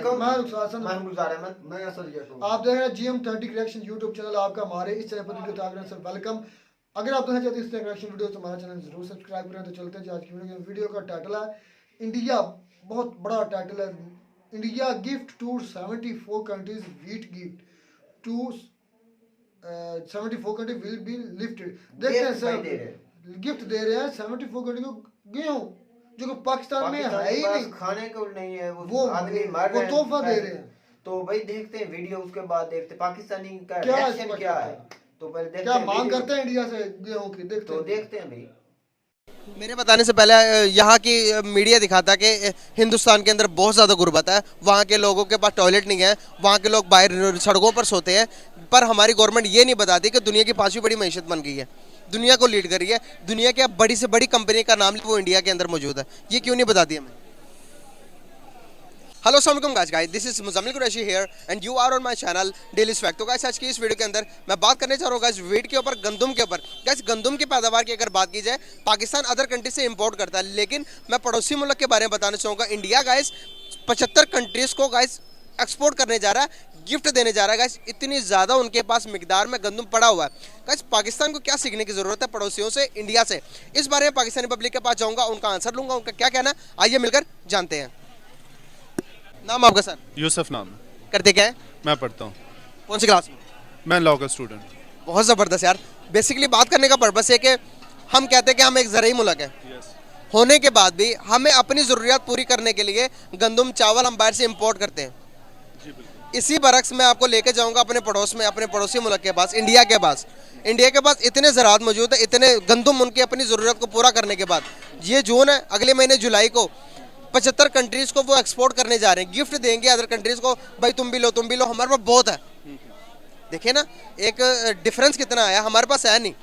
वालेकुम। मैं रुखसार मैं गुलजार अहमद। मैं असद कहता आप देख रहे हैं GM30 रिएक्शन यूट्यूब चैनल। आपका हमारे इस चैनल पर वेलकम। अगर आप देखना चाहते हैं इस तरह रिएक्शन वीडियो तो हमारा चैनल जरूर सब्सक्राइब करें। तो चलते हैं आज की वीडियो का टाइटल है इंडिया, बहुत बड़ा टाइटल है, India gift to 74 countries wheat gift to 74 country will be lifted. देखते हैं सर गिफ्ट दे रहे हैं 74 कंट्री को गेहूं, जो कि पाकिस्तान में है ही नहीं, खाने को नहीं है, वो आदमी मर रहे हैं, तोहफा दे रहे हैं। तो भाई देखते हैं वीडियो, उसके बाद देखते हैं पाकिस्तानी का क्या रिएक्शन क्या है। तो पहले देखते क्या हैं मांग करते हैं इंडिया से गेहूं की, देखते हैं भाई। मेरे बताने से पहले यहाँ की मीडिया दिखाता कि हिंदुस्तान के अंदर बहुत ज़्यादा गुर्बत है, वहाँ के लोगों के पास टॉयलेट नहीं है, वहाँ के लोग बाहर सड़कों पर सोते हैं। पर हमारी गवर्नमेंट ये नहीं बताती कि दुनिया की 5वीं बड़ी मईशत बन गई है, दुनिया को लीड कर रही है, दुनिया के बड़ी से बड़ी कंपनी का नाम वो इंडिया के अंदर मौजूद है। ये क्यों नहीं बताती हमें? हेलो अस्सलाम वालेकुम guys, this is Muzammil Qureshi here and you are on my channel daily fact. तो गाइस आज की इस वीडियो के अंदर मैं बात करने चाह रहा हूँ गाइस वीट के ऊपर, गंदम के ऊपर। गाइस गंदम की पैदावार की अगर बात की जाए, पाकिस्तान अदर कंट्री से इंपोर्ट करता है, लेकिन मैं पड़ोसी मुल्क के बारे में बताना चाहूँगा। इंडिया गाइस 75 कंट्रीज़ को गाइस एक्सपोर्ट करने जा रहा है, गिफ्ट देने जा रहा है गाइस। इतनी ज़्यादा उनके पास मिकदार में गंदम पड़ा हुआ है गाइस। पाकिस्तान को क्या सीखने की ज़रूरत है पड़ोसियों से, इंडिया से? इस बारे में पाकिस्तानी पब्लिक के पास जाऊँगा, उनका आंसर लूँगा, उनका क्या कहना है आइए मिलकर जानते हैं। नाम आपका सर? यूसुफ नाम। करते क्या है? मैं पढ़ता हूँ। कौन सी क्लास में? मैं लॉ का स्टूडेंट। बहुत ज़बरदस्त यार। बेसिकली बात करने का पर्पस है कि हम कहते हैं कि हम एक ज़रूरी मुल्क है, होने के बाद भी हमें अपनी ज़रूरियात पूरी करने के लिए गंदम चावल हम बाहर से इंपोर्ट करते हैं। इसी बरक्स मैं आपको लेके जाऊंगा अपने पड़ोस में, अपने पड़ोसी मुल्क के पास, इंडिया के पास। इंडिया के पास इतने ज़राअत मौजूद है, इतने गंदम उनकी अपनी ज़रूरत को पूरा करने के बाद, ये जून है, अगले महीने जुलाई को 75 कंट्रीज़ को वो एक्सपोर्ट करने जा रहे हैं, गिफ्ट देंगे अदर कंट्रीज़ को। भाई तुम भी लो, तुम भी लो, हमारे पास बहुत है। देखिए ना एक डिफरेंस कितना आया, हमारे पास है नहीं,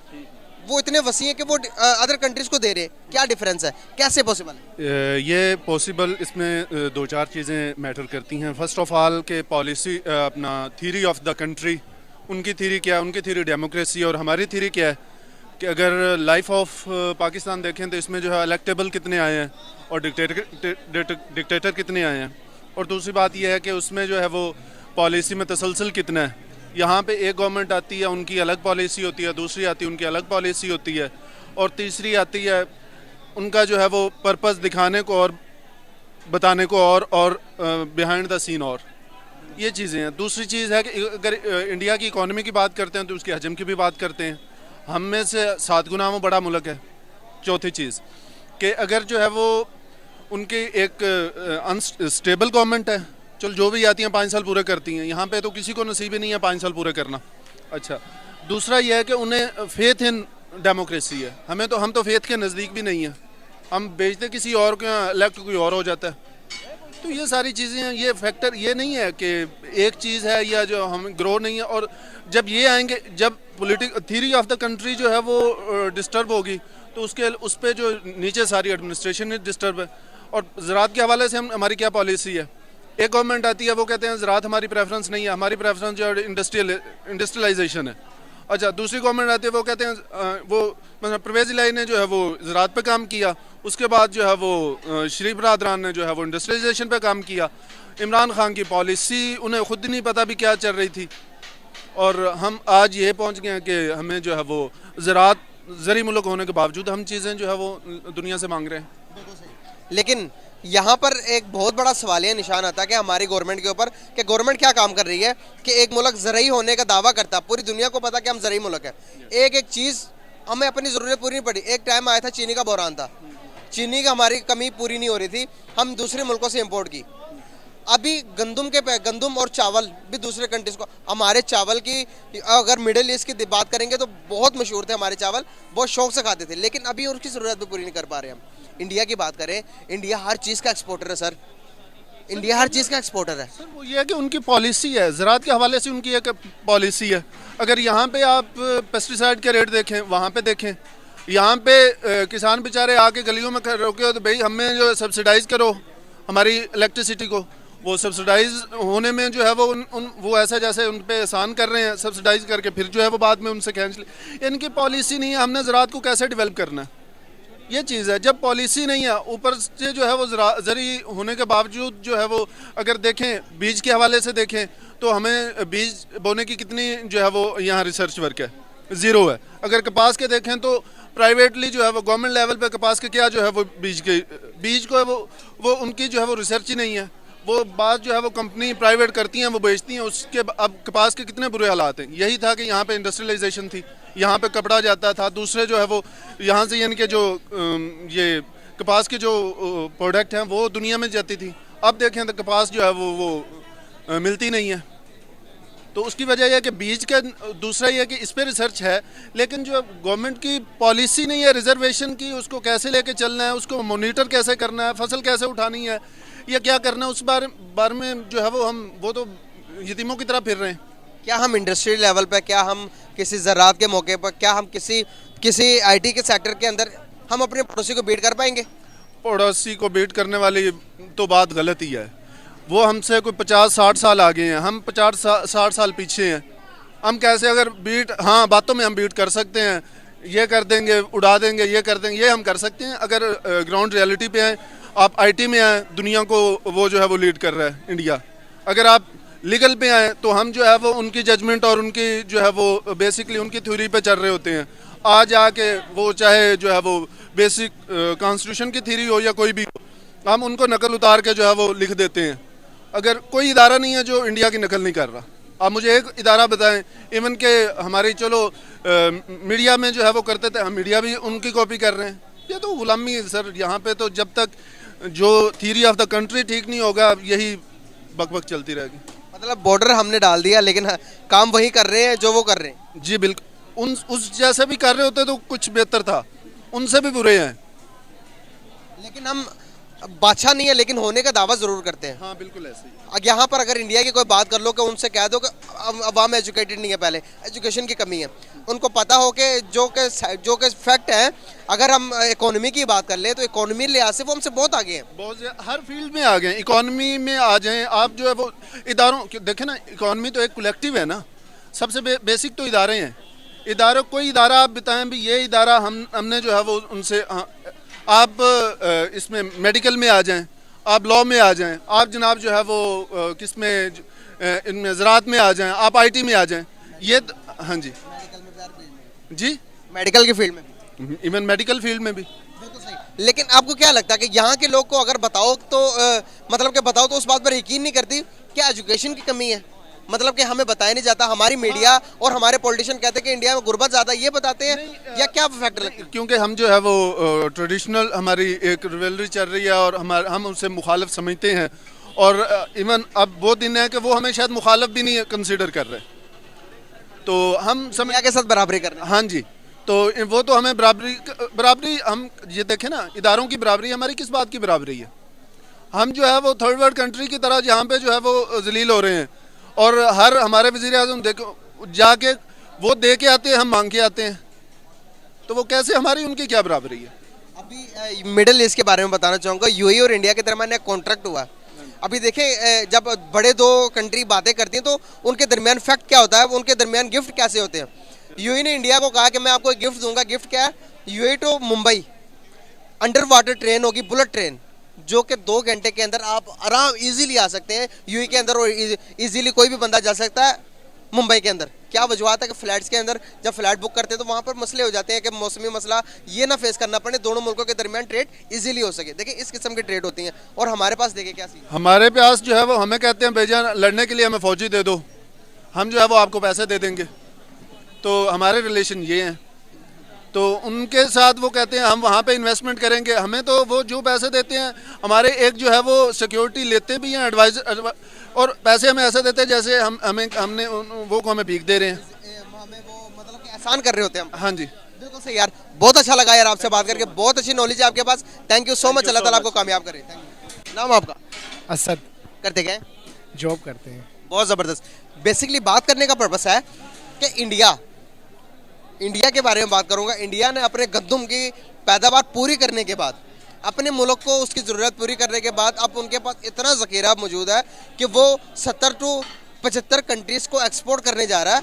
वो इतने वसी हैं कि वो अदर कंट्रीज़ को दे रहे हैं। क्या डिफरेंस है, कैसे पॉसिबल है? ये पॉसिबल, इसमें दो चार चीज़ें मैटर करती हैं। फर्स्ट ऑफ ऑल के पॉलिसी, अपना थीरी ऑफ द कंट्री, उनकी थीरी क्या है, उनकी थीरी डेमोक्रेसी और हमारी थीरी क्या है। कि अगर लाइफ ऑफ पाकिस्तान देखें तो इसमें जो है इलेक्टेबल कितने आए हैं और डिक्टेटर कितने आए हैं। और दूसरी बात यह है कि उसमें जो है वो पॉलिसी में तसलसल कितना है। यहाँ पे एक गवर्नमेंट आती है, उनकी अलग पॉलिसी होती है, दूसरी आती है, उनकी अलग पॉलिसी होती है, और तीसरी आती है उनका जो है वो पर्पस दिखाने को और बताने को और बिहाइंड द सीन। और ये चीज़ें हैं। दूसरी चीज़ है कि अगर इंडिया की इकॉनमी की बात करते हैं तो उसके हजम की भी बात करते हैं। हम में से 7 गुना वो बड़ा मुल्क है। चौथी चीज़ कि अगर जो है वो उनकी एक अनस्टेबल गवर्नमेंट है, चलो जो भी आती हैं 5 साल पूरे करती हैं, यहाँ पे तो किसी को नसीब ही नहीं है 5 साल पूरे करना। अच्छा, दूसरा यह है कि उन्हें फेथ इन डेमोक्रेसी है, हम तो फेथ के नज़दीक भी नहीं है, हम बेचते किसी और को, इलेक्ट कोई और हो जाता है। तो ये सारी चीज़ें हैं। ये फैक्टर ये नहीं है कि एक चीज़ है या जो हम ग्रो नहीं है। और जब ये आएंगे, जब थीरी ऑफ द कंट्री जो है वो डिस्टर्ब होगी तो उस पर जो नीचे सारी एडमिनिस्ट्रेशन डिस्टर्ब है। और ज़राअत के हवाले से हमारी क्या पॉलिसी है। एक गवर्नमेंट आती है, वो कहते हैं ज़राअत हमारी प्रेफरेंस नहीं है, हमारी प्रेफरेंस जो है इंडस्ट्रियलाइजेशन है। अच्छा, दूसरी गवर्नमेंट आती है, वो कहते हैं वो मतलब परवेज़ इलाही ने जो है वो ज़राअत पे काम किया, उसके बाद जो है वो शरीफ बरदरान ने जो है वो इंडस्ट्रियलाइजेशन पे काम किया। इमरान खान की पॉलिसी उन्हें खुद नहीं पता भी क्या चल रही थी, और हम आज ये पहुंच गए हैं कि हमें जो है वो ज़राअत ज़री मुल्क होने के बावजूद हम चीज़ें जो है वो दुनिया से मांग रहे हैं। लेकिन यहाँ पर एक बहुत बड़ा सवालिया निशान आता है कि हमारी गवर्नमेंट के ऊपर, कि गवर्नमेंट क्या काम कर रही है कि एक मुल्क ज़रई होने का दावा करता है, पूरी दुनिया को पता कि हम ज़रई मुल्क है। एक एक चीज़ हमें अपनी ज़रूरत पूरी नहीं पड़ी। एक टाइम आया था चीनी का बहरान था, चीनी की हमारी कमी पूरी नहीं हो रही थी, हम दूसरे मुल्कों से इम्पोर्ट की। अभी गंदम और चावल भी दूसरे कंट्रीज़ को, हमारे चावल की अगर मिडिल ईस्ट की बात करेंगे तो बहुत मशहूर थे हमारे चावल, बहुत शौक से खाते थे, लेकिन अभी उसकी ज़रूरत भी पूरी नहीं कर पा रहे हम। इंडिया की बात करें, इंडिया हर चीज़ का एक्सपोर्टर है सर, इंडिया हर चीज़ का एक्सपोर्टर है सर। वो ये है कि उनकी पॉलिसी है, ज़राअत के हवाले से उनकी एक पॉलिसी है। अगर यहाँ पे आप पेस्टिसाइड के रेट देखें, वहाँ पे देखें, यहाँ पे किसान बेचारे आके गलियों में रोके हो तो भाई हमें जो सब्सिडाइज़ करो हमारी इलेक्ट्रिसिटी को। वो सब्सिडाइज होने में जो है वो ऐसा जैसे उन पे एहसान कर रहे हैं सब्सिडाइज करके, फिर जो है वो बाद में उनसे खींच ले। इनकी पॉलिसी नहीं है हमने ज़राअत को कैसे डेवलप करना है। ये चीज़ है। जब पॉलिसी नहीं है, ऊपर से जो है वो ज़री होने के बावजूद जो है वो, अगर देखें बीज के हवाले से देखें तो हमें बीज बोने की कितनी जो है वो यहाँ रिसर्च वर्क है, ज़ीरो है। अगर कपास के देखें तो प्राइवेटली जो है वो गवर्नमेंट लेवल पे कपास के क्या जो है वो बीज को है वो उनकी जो है वो रिसर्च ही नहीं है। वो बात जो है वो कंपनी प्राइवेट करती हैं, वो बेचती हैं। उसके अब कपास के कितने बुरे हालात हैं। यही था कि यहाँ पे इंडस्ट्रियलाइजेशन थी, यहाँ पे कपड़ा जाता था, दूसरे जो है वो यहाँ से यानी कि जो ये कपास के जो प्रोडक्ट हैं वो दुनिया में जाती थी। अब देखें तो कपास जो है वो मिलती नहीं है। तो उसकी वजह यह है कि बीज का, दूसरा ये है कि इस पर रिसर्च है, लेकिन जो गवर्नमेंट की पॉलिसी नहीं है रिजर्वेशन की, उसको कैसे लेके चलना है, उसको मॉनिटर कैसे करना है, फसल कैसे उठानी है या क्या करना है, उस बारे में जो है वो तो यतीमों की तरह फिर रहे हैं। क्या हम इंडस्ट्री लेवल पे, क्या हम किसी ज़राअत के मौके पर, क्या हम किसी आईटी के सेक्टर के अंदर हम अपने पड़ोसी को बीट कर पाएंगे? पड़ोसी को बीट करने वाली तो बात गलत ही है। वो हमसे कोई 50-60 साल आगे हैं, हम 50-60 साल पीछे हैं। हम कैसे अगर बीट, हाँ बातों में हम बीट कर सकते हैं, ये कर देंगे, उड़ा देंगे, ये कर देंगे, ये हम कर सकते हैं। अगर ग्राउंड रियलिटी पे हैं, आप आईटी में आए, दुनिया को वो जो है वो लीड कर रहा है इंडिया। अगर आप लीगल पे आए तो हम जो है वो उनकी जजमेंट और उनकी जो है वो बेसिकली उनकी थ्योरी पे चल रहे होते हैं। आज आके वो चाहे जो है वो बेसिक कॉन्स्टिट्यूशन की थ्योरी हो या कोई भी हो, हम उनको नकल उतार के जो है वो लिख देते हैं। अगर कोई इदारा नहीं है जो इंडिया की नकल नहीं कर रहा। आप मुझे एक इदारा बताएं, इवन के हमारी चलो मीडिया में जो है वो करते थे, हम मीडिया भी उनकी कॉपी कर रहे हैं। ये तो गुलामी है सर। यहाँ पे तो जब तक जो थ्योरी ऑफ द कंट्री ठीक नहीं होगा, यही बकबक चलती रहेगी। मतलब बॉर्डर हमने डाल दिया, लेकिन काम वही कर रहे हैं जो वो कर रहे हैं। जी बिल्कुल। उस जैसे भी कर रहे होते तो कुछ बेहतर था, उनसे भी बुरे हैं। लेकिन हम बादशाह नहीं है, लेकिन होने का दावा जरूर करते हैं। हाँ बिल्कुल ऐसे ही। अब यहाँ पर अगर इंडिया की कोई बात कर लो कि उनसे कह दो कि अवाम एजुकेटेड नहीं है, पहले एजुकेशन की कमी है। उनको पता हो कि जो कि फैक्ट है, अगर हम इकोनॉमी की बात कर ले तो इकोनॉमी लिहाज से वो हमसे बहुत आगे हैं। बहुत हर फील्ड में आ गए, इकोनॉमी में आ जाएं आप। जो है वो इदारों देखें ना, इकोनॉमी तो एक कलेक्टिव है ना। सबसे बेसिक तो इदारे हैं। इदारों, कोई इदारा आप बताएं भी ये इदारा हमने जो है वो उनसे, आप इसमें मेडिकल में आ जाएं, आप लॉ में आ जाएं, आप जनाब जो है वो किस में इनमें ज़राअत में आ जाएं, आप आईटी में आ जाएं। ये हाँ जी जी, मेडिकल की फील्ड में भी, इवन मेडिकल फील्ड में भी। बिल्कुल सही। लेकिन आपको क्या लगता है कि यहाँ के लोग को अगर बताओ तो मतलब कि बताओ तो उस बात पर यकीन नहीं करती क्या एजुकेशन की कमी है? मतलब कि हमें बताया नहीं जाता, हमारी मीडिया और हमारे पॉलिटिशियन कहते हैं कि इंडिया में गुर्बत ज़्यादा, ये बताते हैं या क्या फैक्टर लगता है? क्योंकि हम जो है वो ट्रेडिशनल हमारी एक रिवेलरी चल रही है और हम उसे मुखालिफ समझते हैं। और इवन अब वो दिन है कि वो हमें शायद मुखालिफ भी नहीं कंसिडर कर रहे, तो हम दुनिया के साथ बराबरी कर रहे हैं। हाँ जी, तो वो तो हमें बराबरी हम ये देखें ना, इदारों की बराबरी, हमारी किस बात की बराबरी है? हम जो है वो थर्ड वर्ल्ड कंट्री की तरह जहाँ पे जो है वो जलील हो रहे हैं। और हर हमारे वज़ीर आज़म देखो जाके वो दे के आते हैं, हम मांग के आते हैं, तो वो कैसे हमारी उनकी क्या बराबरी है? अभी मिडिल ईस्ट के बारे में बताना चाहूँगा। यूएई और इंडिया के दरमियान एक कॉन्ट्रैक्ट हुआ। अभी देखें, जब बड़े दो कंट्री बातें करती हैं तो उनके दरमियान फैक्ट क्या होता है, उनके दरमियान गिफ्ट कैसे होते हैं। यूएई ने इंडिया को कहा कि मैं आपको एक गिफ्ट दूंगा। गिफ्ट क्या है? UAE to Mumbai under water train होगी, बुलेट ट्रेन, जो कि 2 घंटे के अंदर आप आराम इजीली आ सकते हैं यूएई के अंदर, और इजीली कोई भी बंदा जा सकता है मुंबई के अंदर। क्या वजूहत है कि फ्लाइट्स के अंदर जब फ्लाइट बुक करते हैं तो वहाँ पर मसले हो जाते हैं कि मौसमी मसला ये ना फेस करना पड़े, दोनों मुल्कों के दरमियान ट्रेड इजीली हो सके। देखिए इस किस्म की ट्रेड होती हैं। और हमारे पास देखिए क्या सीन, हमारे पास जो है वो हमें कहते हैं बेजान लड़ने के लिए हमें फौजी दे दो, हम जो है वो आपको पैसे दे देंगे। तो हमारे रिलेशन ये हैं। तो उनके साथ वो कहते हैं हम वहाँ पे इन्वेस्टमेंट करेंगे। हमें तो वो जो पैसे देते हैं, हमारे एक जो है वो सिक्योरिटी लेते भी हैं, एडवाइजर, और पैसे हमें ऐसे देते हैं जैसे हमने वो को हमें भीख दे रहे हैं, हमें वो मतलब कि एहसान कर रहे होते हैं हम। हाँ जी बिल्कुल सही यार, बहुत अच्छा लगा यार आपसे बात करके, बहुत अच्छी नॉलेज है आपके पास। थैंक यू सो मच, अल्लाह ताला आपको कामयाब करे। नाम आपका? असद। करते क्या? जॉब करते हैं। बहुत ज़बरदस्त। बेसिकली बात करने का पर्पस है कि इंडिया के बारे में बात करूंगा। इंडिया ने अपने गंदम की पैदावार पूरी करने के बाद, अपने मुल्क को उसकी ज़रूरत पूरी करने के बाद, अब उनके पास इतना ज़ख़ीरा मौजूद है कि वो 70 से 75 कंट्रीज़ को एक्सपोर्ट करने जा रहा है।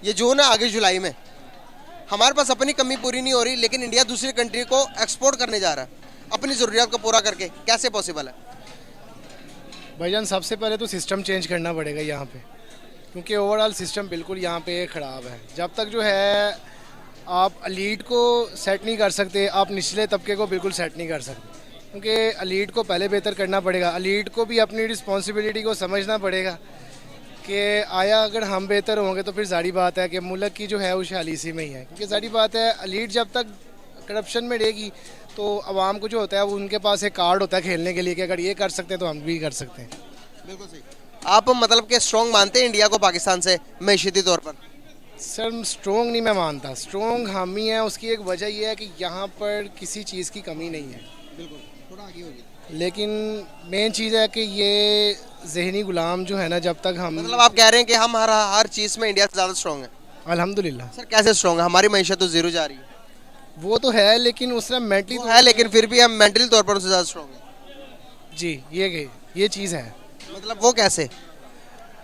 ये जून है, आगे जुलाई में हमारे पास अपनी कमी पूरी नहीं हो रही, लेकिन इंडिया दूसरी कंट्री को एक्सपोर्ट करने जा रहा है अपनी ज़रूरियात को पूरा करके। कैसे पॉसिबल है? भाईजान सबसे पहले तो सिस्टम चेंज करना पड़ेगा यहाँ पे, क्योंकि ओवरऑल सिस्टम बिल्कुल यहाँ पे ख़राब है। जब तक जो है आप एलीट को सेट नहीं कर सकते, आप निचले तबके को बिल्कुल सेट नहीं कर सकते, क्योंकि एलीट को पहले बेहतर करना पड़ेगा। एलीट को भी अपनी रिस्पॉन्सिबिलिटी को समझना पड़ेगा कि आया अगर हम बेहतर होंगे तो फिर जारी बात है कि मुल्क की जो है खुशहाली इसी में ही है। क्योंकि जारी बात है एलीट जब तक करप्शन में रहेगी तो आवाम को जो होता है वो उनके पास एक कार्ड होता है खेलने के लिए कि अगर ये कर सकते हैं तो हम भी कर सकते हैं। बिल्कुल सही। आप मतलब कि स्ट्रॉन्ग मानते हैं इंडिया को पाकिस्तान से मैशियती तौर पर? सर स्ट्रॉन्ग नहीं मैं मानता, स्ट्रॉन्ग हम ही हैं। उसकी एक वजह यह है कि यहाँ पर किसी चीज़ की कमी नहीं है। बिल्कुल, थोड़ा आगे होगी। लेकिन मेन चीज़ है कि ये जहनी गुलाम जो है ना, जब तक हम मतलब आप कह रहे हैं कि हम हर चीज़ में इंडिया से ज़्यादा स्ट्रॉन्ग है? अल्हम्दुलिल्लाह। सर कैसे स्ट्रॉन्ग है? हमारी मैशियत तो जीरो जा रही है। वो तो है, लेकिन उस तरह मेंटली वो है, लेकिन फिर भी हम मेंटली तौर पर उससे ज़्यादा स्ट्रॉन्ग है। जी ये चीज़ है। मतलब वो कैसे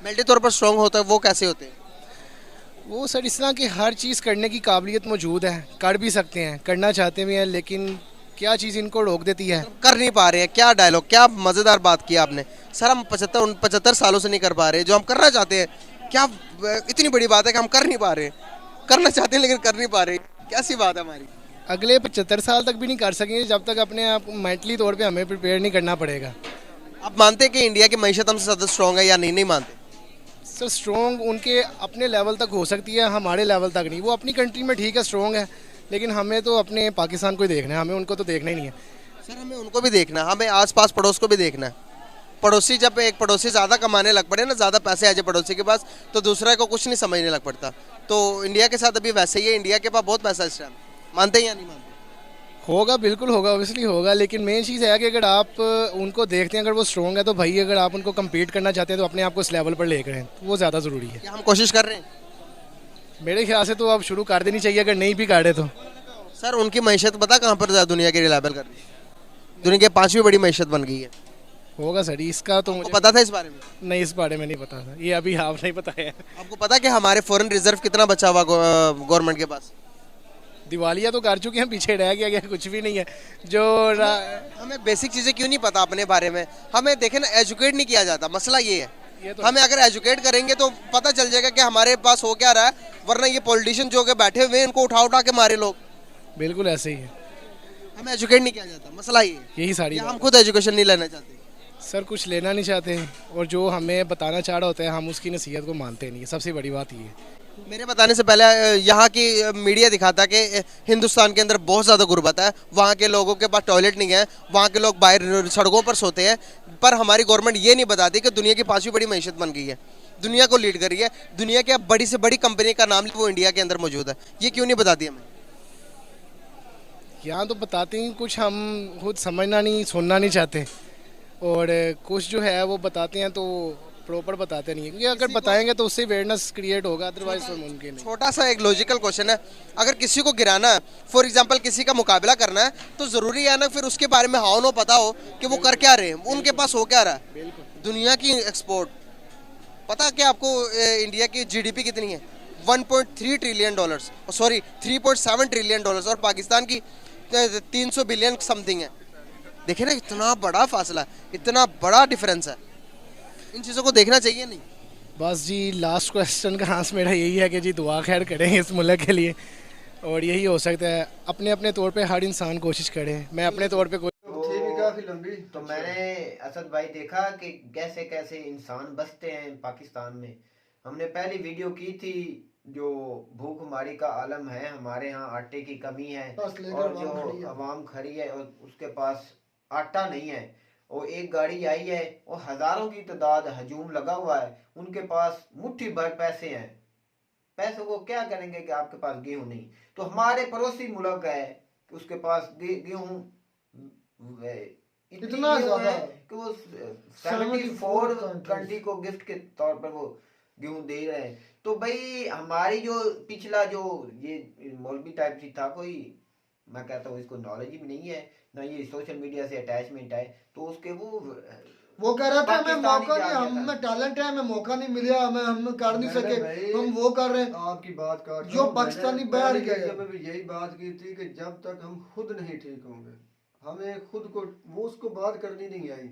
मेंटली तौर पर स्ट्रॉन्ग होता है, वो कैसे होते हैं? वो सर इस तरह की हर चीज़ करने की काबिलियत मौजूद है, कर भी सकते हैं, करना चाहते भी हैं, लेकिन क्या चीज़ इनको रोक देती है? कर नहीं पा रहे हैं। क्या डायलॉग, क्या मज़ेदार बात की आपने। सर हम 75 सालों से नहीं कर पा रहे जो हम करना चाहते हैं। क्या इतनी बड़ी बात है कि हम कर नहीं पा रहे, करना चाहते हैं लेकिन कर नहीं पा रहे। कैसी बात है हमारी? अगले 75 साल तक भी नहीं कर सकेंगे जब तक अपने आप मेंटली तौर पे हमें प्रिपेयर नहीं करना पड़ेगा। आप मानते हैं कि इंडिया की मैशियत हमसे ज़्यादा स्ट्रॉन्ग है या नहीं? नहीं मानते? सर स्ट्रॉन्ग उनके अपने लेवल तक हो सकती है, हमारे लेवल तक नहीं। वो अपनी कंट्री में ठीक है स्ट्रॉन्ग है, लेकिन हमें तो अपने पाकिस्तान को ही देखना है, हमें उनको तो देखना ही नहीं है। सर हमें उनको भी देखना है, हमें आसपास पड़ोस को भी देखना है। पड़ोसी, जब एक पड़ोसी ज़्यादा कमाने लग पड़े ना, ज़्यादा पैसे आ जाए पड़ोसी के पास, तो दूसरे को कुछ नहीं समझने लग पड़ता। तो इंडिया के साथ अभी वैसे ही है। इंडिया के पास बहुत पैसा है इस टाइम। मानते हैं या नहीं मानते? होगा, बिल्कुल होगा, ऑब्वियसली होगा, लेकिन मेन चीज़ है कि अगर आप उनको देखते हैं, अगर वो स्ट्रॉन्ग है तो भाई अगर आप उनको कम्पीट करना चाहते हैं तो अपने आप को इस लेवल पर लेकर आएं, तो वो ज़्यादा ज़रूरी है। क्या हम कोशिश कर रहे हैं? मेरे ख्याल से तो अब शुरू कर देनी चाहिए, अगर नहीं भी काटे तो। सर उनकी मैशियत पता कहाँ पर दुनिया के रिलायबल कर रही है? दुनिया की 5वीं बड़ी मैशियत बन गई है। होगा सर, इसका तो आपको मुझे पता था इस बारे में? नहीं, इस बारे में नहीं पता था, ये अभी आपने बताया। आपको पता कि हमारे फॉरेन रिजर्व कितना बचा हुआ गवर्नमेंट के पास? दिवालिया तो कर चुके हैं, पीछे रह गया कुछ भी नहीं है जो हमें बेसिक चीज़ें क्यों नहीं पता अपने बारे में? हमें देखे ना, एजुकेट नहीं किया जाता। मसला ये है। ये तो हमें अगर एजुकेट करेंगे तो पता चल जाएगा कि हमारे पास हो क्या रहा है, वरना ये पॉलिटिशियन जो के बैठे हुए हैं इनको उठा उठा के मारे लोग। बिल्कुल ऐसे ही है, हमें एजुकेट नहीं किया जाता। मसला ये है। यही सारी या हम बात। खुद एजुकेशन नहीं लेना चाहते? सर कुछ लेना नहीं चाहते, और जो हमें बताना चाह रहा होता है हम उसकी नसीहत को मानते नहीं है, सबसे बड़ी बात ये है। मेरे बताने से पहले यहाँ की मीडिया दिखाता है कि हिंदुस्तान के अंदर बहुत ज़्यादा गुर्बत है, वहाँ के लोगों के पास टॉयलेट नहीं है, वहाँ के लोग बाहर सड़कों पर सोते हैं। पर हमारी गवर्नमेंट ये नहीं बताती कि दुनिया की 5वीं बड़ी मैशियत बन गई है, दुनिया को लीड कर रही है। दुनिया की बड़ी से बड़ी कंपनी का नाम वो इंडिया के अंदर मौजूद है। ये क्यों नहीं बताती हमें? यहाँ तो बताते हैं कुछ, हम खुद समझना नहीं, सुनना नहीं चाहते, और कुछ जो है वो बताते हैं तो प्रॉपर बताते नहीं है, क्योंकि अगर बताएंगे तो उससे अवेयरनेस क्रिएट होगा, अदरवाइज तो मुमकिन नहीं। छोटा सा एक लॉजिकल क्वेश्चन है, अगर किसी को गिराना है, फॉर एग्जांपल किसी का मुकाबला करना है, तो ज़रूरी है ना फिर उसके बारे में हाव नो पता हो कि वो कर क्या रहे हैं, उनके पास हो क्या रहा है। दुनिया की एक्सपोर्ट पता क्या आपको? इंडिया की जीडीपी कितनी है? 1.3 trillion dollars, sorry 3.7 trillion dollars, और पाकिस्तान की 300 बिलियन समथिंग है। देखिए ना, इतना बड़ा फासला, इतना बड़ा डिफरेंस है। इन चीज़ों को देखना चाहिए नहीं? बस जी, लास्ट क्वेश्चन का आंसर मेरा यही है कि जी दुआ खैर करें इस मुल्क के लिए, और यही हो सकता है। अपने अपने तौर पे हर इंसान कोशिश करे, मैं अपने तौर पे थी भी काफी लंबी। तो मैंने असद भाई देखा कि कैसे कैसे इंसान बसते हैं पाकिस्तान में। हमने पहली वीडियो की थी जो भूखमरी का आलम है, हमारे यहाँ आटे की कमी है, और जो आवाम खड़ी है और उसके पास आटा नहीं है, और एक गाड़ी आई है और हजारों की तादाद हजूम लगा हुआ है, उनके पास मुट्ठी भर पैसे हैं। पैसों को क्या करेंगे कि आपके पास गेहूं नहीं। तो हमारे पड़ोसी मुल्क है कि उसके पास गेहूं इतना ज्यादा है कि वो 74 कंट्री को गिफ्ट के तौर पर वो गेहूं दे रहे हैं। तो भाई हमारी जो पिछला जो ये मौलवी टाइप की था कोई, मैं कहता हूँ इसको नॉलेज भी नहीं है ना, ये सोशल मीडिया से अटैचमेंट है, तो उसके वो वो कह रहा था हमें पाकिस्तानी मौका नहीं, जा गया हमें था। टैलेंट है, हमें मौका नहीं मिला, हम कर नहीं मैंने सके, भाई हम वो कर रहे हैं। आपकी बात काट जो दूं, पाकिस्तानी मैंने बाहर पहली गए वीडियो में भी यही बात की थी कि जब तक हम खुद नहीं ठीक होंगे, हमें खुद को वो उसको बात करनी नहीं आई।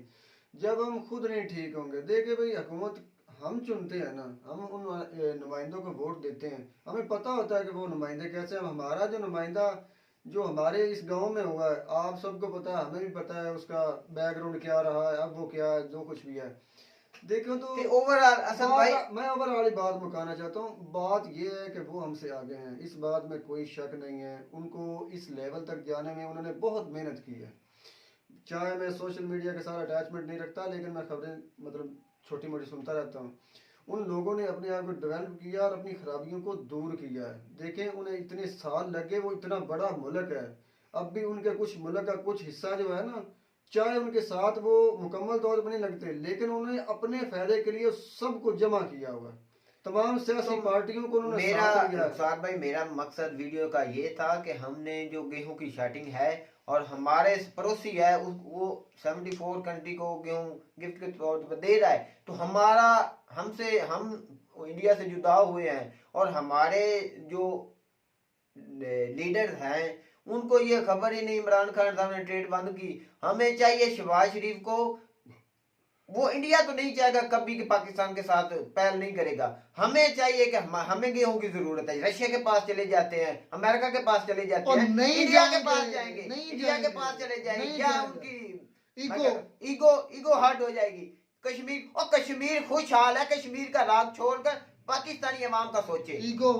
जब हम खुद नहीं ठीक होंगे, देखे भाई हुकूमत हम चुनते हैं ना, हम उन नुमाइंदों को वोट देते हैं, हमें पता होता है कि वो नुमाइंदे कैसे हैं। हमारा जो नुमाइंदा जो हमारे इस गांव में हुआ है, आप सबको पता है, हमें भी पता है उसका बैकग्राउंड क्या रहा है, अब वो क्या है, जो कुछ भी है। देखो तो ओवरऑल असद भाई, मैं ओवरऑल वाली बात मुकाना चाहता हूँ। बात ये है कि वो हमसे आगे हैं, इस बात में कोई शक नहीं है। उनको इस लेवल तक जाने में उन्होंने बहुत मेहनत की है। चाहे मैं सोशल मीडिया के साथ अटैचमेंट नहीं रखता, लेकिन मैं खबरें मतलब छोटी मोटी सुनता रहता हूँ। उन लोगों ने अपने आप को डेवलप किया और अपनी खराबियों को दूर किया है। देखें, उन्हें इतने साल लगे, वो इतना बड़ा मुल्क है, अब भी उनके कुछ मुल्क का कुछ हिस्सा जो है ना, चाहे उनके साथ वो मुकम्मल तौर पर नहीं लगते, लेकिन उन्होंने अपने फायदे के लिए सब कुछ जमा किया हुआ है। तमाम सियासी पार्टियों को उन्होंने मेरा साथ लिया है। रुखसार भाई, मेरा मकसद वीडियो का ये था कि हमने जो गेहूं की शार्टिंग है और हमारे पड़ोसी है वो 74 कंट्री को गेहूं गिफ्ट के तौर पर दे रहा है, तो हमारा हमसे हम इंडिया से जुदा हुए हैं और हमारे जो लीडर हैं उनको ये खबर ही नहीं इमरान खान साहब ने ट्रेड बंद की। हमें चाहिए शहबाज शरीफ को, वो इंडिया तो नहीं चाहेगा कभी कि पाकिस्तान के साथ पहल नहीं करेगा। हमें चाहिए कि हमें गेहूं की जरूरत है, रशिया के पास चले जाते हैं, अमेरिका के पास चले जाते और हैं, नहीं इंडिया के जाएंगे, पास जाएंगे, नहीं इंडिया के जाएंगे, पास चले जाएंगे, नहीं क्या जाएंगे। उनकी ईगो ईगो हर्ट हो जाएगी। कश्मीर, और कश्मीर खुशहाल है, कश्मीर का राग छोड़कर पाकिस्तानी अवाम का सोचे। ईगो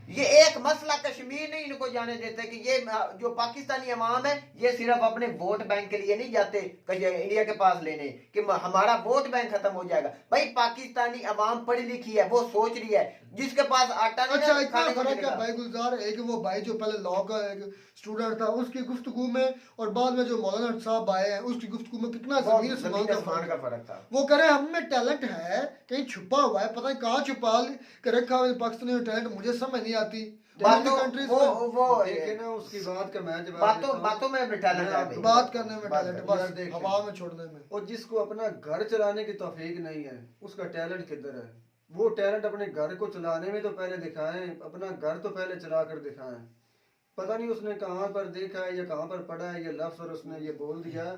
ये एक मसला कश्मीर नहीं इनको जाने देते कि ये जो पाकिस्तानी अवाम है ये सिर्फ अपने वोट बैंक के लिए नहीं जाते इंडिया के पास लेने कि हमारा वोट बैंक खत्म हो जाएगा। भाई पाकिस्तानी अवाम पढ़ी लिखी है, वो सोच रही है जिसके पास आटा नहीं अच्छा है, इतना खाने को फर्क है मिलेगा। भाई गुलजार, एक वो भाई जो पहले लॉ का एक स्टूडेंट था उसकी गुफ्तगू में और बाद में जो मौलाना साहब आए हैं उसकी गुफ्तगू में कितना बहुत जमीन जमीन आसमान का आसमान फर्क का है। फर्क था। वो कह रहे हैं हम में टैलेंट है, कहीं छुपा हुआ है, पता नहीं कहाँ छुपा के रखा हुआ है पाकिस्तानी टैलेंट, मुझे समझ नहीं आती। बातों कंट्रीज वो में वो देखे ना उसकी बात का मैं जवाब बातों देता हूँ। बातों में टैलेंट है भाई। बात करने में बात टैलेंट, करने बस देखें। हवा में छोड़ने में। और जिसको अपना घर चलाने की तौफीक नहीं है, उसका टैलेंट किधर है? वो टैलेंट अपने घर को चलाने में तो पहले दिखाएं, अपना घर तो पहले चला कर दिखाएं। पता नहीं उसने कहाँ पर देखा है या कहाँ पर पढ़ा है ये लफ्ज और उसने ये बोल दिया है।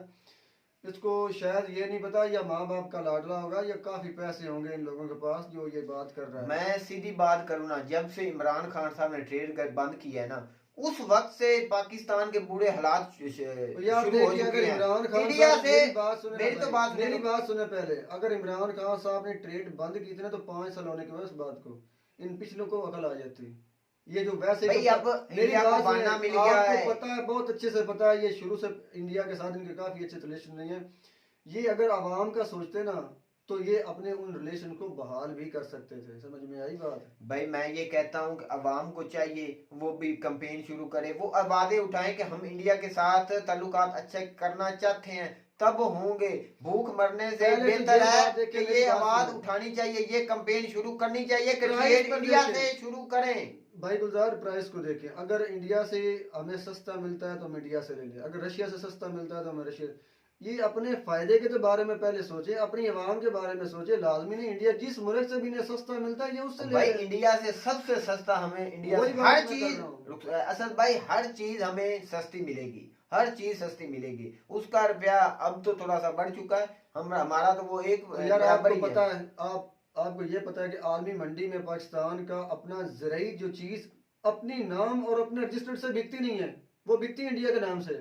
इसको शायद ये नहीं पता या माँ बाप का लाडला होगा या काफी पैसे होंगे इन लोगों के पास जो ये बात कर रहा है। मैं सीधी बात करूँ ना, जब से इमरान खान साहब ने ट्रेड बंद किया है ना, उस वक्त से पाकिस्तान के बुरे हालात तो शुरू यार हो देखिए, चुके अगर हैं। इमरान खान इंडिया साहब से मेरी बात सुने, मेरी तो बात मेरी बात सुने पहले, अगर इमरान खान साहब ने ट्रेड बंद की थी ना तो 5 साल होने के बाद इस बात को इन पिछलों को अकल आ जाती। ये जो वैसे भाई तो अब मेरी इंडिया को बात सुने, बनना मिल गया आपको है। पता है, बहुत अच्छे से पता है, ये शुरू से इंडिया के साथ इनके काफी अच्छे रिलेशन नहीं है। ये अगर आवाम का सोचते ना तो ये अपने उन रिलेशन को बहाल भी कर सकते थे। समझ में आई बात? भाई मैं ये कहता हूँ कि अवाम को चाहिए वो भी कैंपेन शुरू करे, वो वादे उठाए कि हम इंडिया के साथ ताल्लुकात अच्छे करना चाहते हैं, तब होंगे। भूख मरने से पहले तो बेहतर ये है बात है कि कि मेरी ये बात आवाज सुनो। उठानी चाहिए, ये कैंपेन शुरू करनी चाहिए कि प्राइस ट्रेड पर इंडिया देखें। से शुरू करें। भाई गुलजार, प्राइस को देखें, अगर इंडिया से हमें सस्ता मिलता है तो हम इंडिया से ले लें, अगर रशिया से सस्ता मिलता है तो हमें रशिया। ये अपने फायदे के तो बारे में पहले सोचे, अपनी आवाम के बारे में सोचे। लाजमी नहीं इंडिया जिस मुल्क से भी इन्हें सस्ता मिलता है ये उससे ले भाई लें। इंडिया से सबसे सस्ता हमें इंडिया वही से बात हर मैं कर चीज, रहा हूँ। असद भाई हर चीज हमें सस्ती मिलेगी, हर चीज सस्ती मिलेगी। उसका रुपया अब तो थोड़ा सा बढ़ चुका है, हमारा तो वो एक तो यार बराबर आपको ही पता है। है, आपको ये पता है कि आलमी मंडी में पाकिस्तान का अपना ज़राई जो चीज अपनी नाम और अपने रजिस्टर्ड से बिकती नहीं है, वो बिकती इंडिया के नाम से।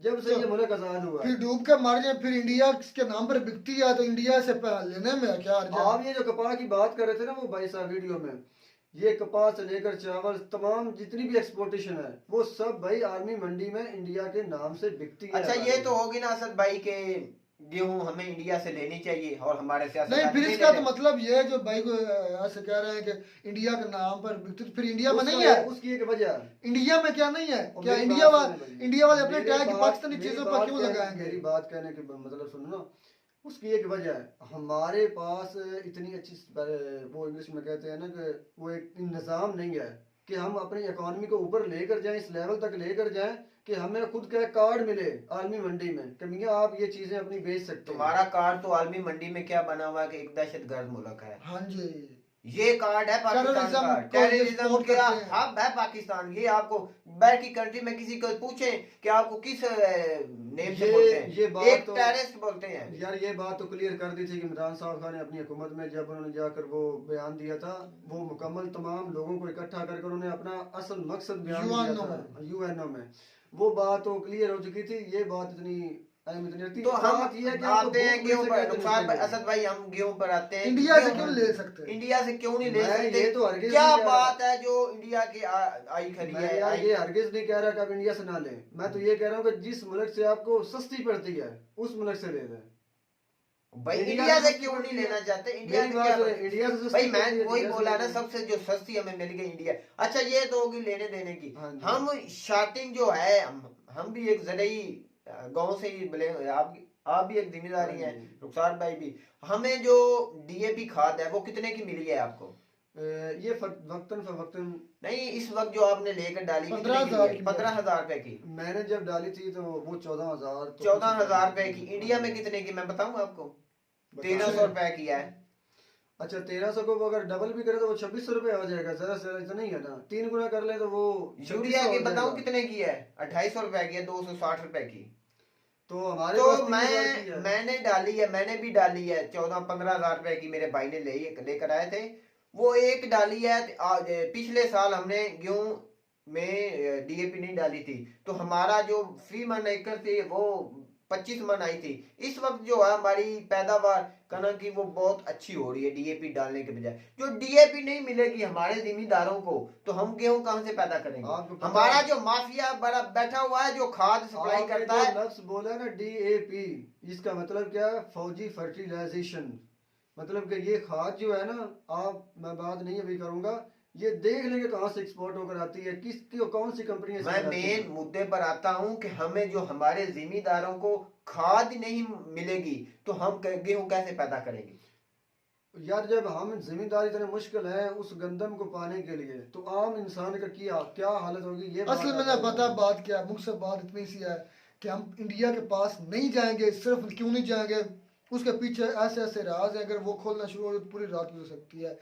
जब से ये मुल्क आजाद हुआ फिर डूब के मर जाए, फिर इंडिया के नाम पर बिकती है तो इंडिया से लेने में क्या अर्ज है? आप ये जो कपास की बात कर रहे थे ना वो भाई साहब वीडियो में, ये कपास से लेकर चावल तमाम जितनी भी एक्सपोर्टेशन है वो सब भाई आलमी मंडी में इंडिया के नाम से बिकती है। अच्छा ये तो होगी ना असद भाई के गेहूं हमें इंडिया से लेनी चाहिए और हमारे सियासतदान नहीं, फिर नहीं इसका ले तो रहे। मतलब ये है जो भाई को ऐसे कह रहे हैं कि इंडिया के नाम पर बिकती, फिर इंडिया में नहीं उसका- है। उसकी एक वजह है। इंडिया में क्या नहीं है? और क्या मेरी इंडिया बात वाले सुनो भाई। इंडिया वाले अपने मेरी टैग बात- पाकिस्तानी मेरी चीजों बात पर क्यों कहने- लगाएंगे? मेरी बात कहने की मतलब सुनो ना, उसकी एक वजह है, हमारे पास इतनी अच्छी वो इंग्लिश में कहते हैं ना कि वो एक निज़ाम नहीं है। कि हम अपनी इकोनॉमी को ऊपर लेकर जाएं, इस लेवल तक लेकर जाएं कि हमें खुद का कार्ड मिले आलमी मंडी में कि मियां आप ये चीजें अपनी बेच सकते हैं। तुम्हारा कार्ड तो आलमी मंडी में क्या बना हुआ है कि एक दहशतगर्द मुल्क है। हाँ जी, ये कार्ड है पाकिस्तान का, टेररिज्म का हब है पाकिस्तान। ये आपको बाहर की कंट्री में किसी को पूछे कि आपको किस नेम से बोलते हैं, ये बात एक तो टेररिस्ट बोलते हैं। यार ये बात तो क्लियर कर दी थी कि इमरान साहब खान ने अपनी हुकूमत में जब उन्होंने जाकर वो बयान दिया था, वो मुकम्मल तमाम लोगों को इकट्ठा करके उन्होंने अपना असल मकसद बयान दिया था यूएनओ में। वो बात तो क्लियर हो चुकी थी, ये बात इतनी अहमियत नहीं रखती। तो हम ये है कि आते हैं हमको गेहूं भूख पर, में से नुकसान कैसे असद भाई हम गेहूं पर आते हैं। इंडिया से क्यों ले सकते? इंडिया से क्यों नहीं ले मैं सकते? ये तो हरगिज़ क्या नहीं कह रहा। बात है जो इंडिया की आई खड़ी मैं है? यार ये हरगिज नहीं कह रहा कि आप इंडिया से ना लें, मैं तो ये कह रहा हूँ कि जिस मुल्क से आपको सस्ती पड़ती है उस मुल्क से ले लें। भाई इंडिया से क्यों नहीं लेना चाहते? इंडिया से क्या? इंडिया से भाई मैं वही बोला ना, सबसे जो सस्ती हमें मिल गई इंडिया। अच्छा ये तो होगी लेने देने की। हाँ जी। हम स्टार्टिंग जो है, हम भी एक जरिए गांव से ही मिले, आप भी एक जिम्मेदारी है, रुखसार भाई भी। हमें जो डीएपी खाद है वो कितने की मिली है आपको? ये वक्तन फवक्तन नहीं, इस वक्त जो आपने लेकर डाली 15,000 की। 15,000 रुपए की। मैंने जब डाली थी तो वो 14,000 14,000 रुपए की। इंडिया में कितने की मैं बताऊं आपको? 1300 रुपए की है। अच्छा 1300 को वो अगर डबल भी करे तो वो 2600 रुपए आ जाएगा। जरा से इतना नहीं है ना, 3 गुना कर ले तो वो यूरिया की बताऊं कितने की है? 250 रुपए की है, 260 रुपए की। तो हमारे तो पास 3,000 की है। मैंने डाली है, मैंने भी डाली है 14-15,000 रुपए की। मेरे भाई ने लेकर आए थे, वो एक डाली है। पिछले साल हमने गेहूं में डीएपी नहीं डाली थी, तो हमारा जो फी मन एकड़ थी वो 25 मन आई थी। इस वक्त जो है हमारी पैदावार कनक की वो बहुत अच्छी हो रही है डीएपी डालने के बजाय। जो डीएपी नहीं मिलेगी हमारे जिम्मेदारों को तो हम गेहूं कहां से पैदा करेंगे? हमारा जो माफिया बड़ा बैठा हुआ है जो खाद सप्लाई करता है, लफ्ज बोला ना डीएपी, इसका मतलब क्या है? फौजी फर्टिलाइजेशन। मतलब कि ये खाद जो है ना, मैं बात नहीं अभी करूंगा, ये देख लेंगे कहां से एक्सपोर्ट होकर आती है, कौन सी कंपनी। मैं मेन मुद्दे पर आता हूं कि हमें जो हमारे जिम्मेदारों को खाद नहीं मिलेगी तो हम गेहूं कैसे पैदा करेंगे? यार जब हम जिम्मेदारी इतने मुश्किल है उस गंदम को पाने के लिए, तो आम इंसान का क्या हालत होगी? ये असल में ना पता बात क्या है, मुझसे बात इतनी सी है कि हम इंडिया के पास नहीं जाएंगे। सिर्फ क्यों नहीं जाएंगे, उसके पीछे ऐसे ऐसे राज है, अगर वो खोलना शुरू हो तो पूरी रात गुजर सकती है।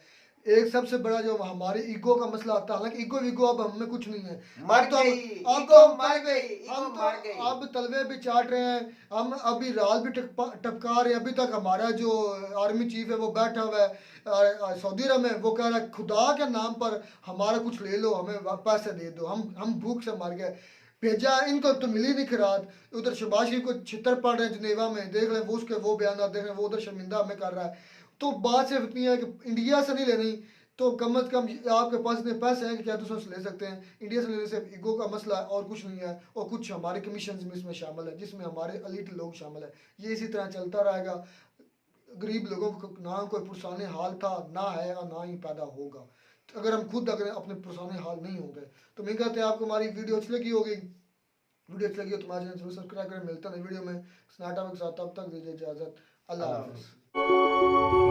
एक सबसे बड़ा जो हमारे ईगो का मसला आता है, हालांकि ईगो अब हम में कुछ नहीं है, मर तो गई, अब ईगो तो मर गई, हम ईगो मर गई। तो अब तलवे भी चाट रहे हैं, हम अभी राल भी टपका रहे हैं। अभी तक हमारा जो आर्मी चीफ है वो बैठा हुआ है सऊदी अरब में, वो कह रहा है खुदा के नाम पर हमारा कुछ ले लो, हमें पैसे दे दो, हम भूख से मर गए। भेजा इनको तो मिली नहीं खिरात। उधर शहबाज शरीफ को छितर पड़ रहे हैं जिनेवा में, देख लें वो उसके वो बयान देख रहे हैं, वो उधर शर्मिंदा हमें कर रहा है। तो बात सिर्फ इतनी है कि इंडिया से नहीं लेनी तो कम अज कम आपके पास इतने पैसे हैं कि क्या दूसरों से ले सकते हैं। इंडिया से लेने से ईगो का मसला है और कुछ नहीं है। और कुछ हमारे कमीशन में इसमें शामिल है जिसमें हमारे एलीट लोग शामिल है। ये इसी तरह चलता रहेगा। गरीब लोगों को ना कोई पुरसाने हाल था, ना है और ना ही पैदा होगा। तो अगर हम खुद अगर अपने पुरसाने हाल नहीं होंगे तो मैं कहते हैं आपको हमारी वीडियो अच्छी लगी होगी। वीडियो अच्छी लगी हो तो हमारे चैनल जरूर सब्सक्राइब करें। मिलता है वीडियो में स्नाटा के साथ, तब तक दीजिए इजाजत। अल्लाह हाफ़िज़।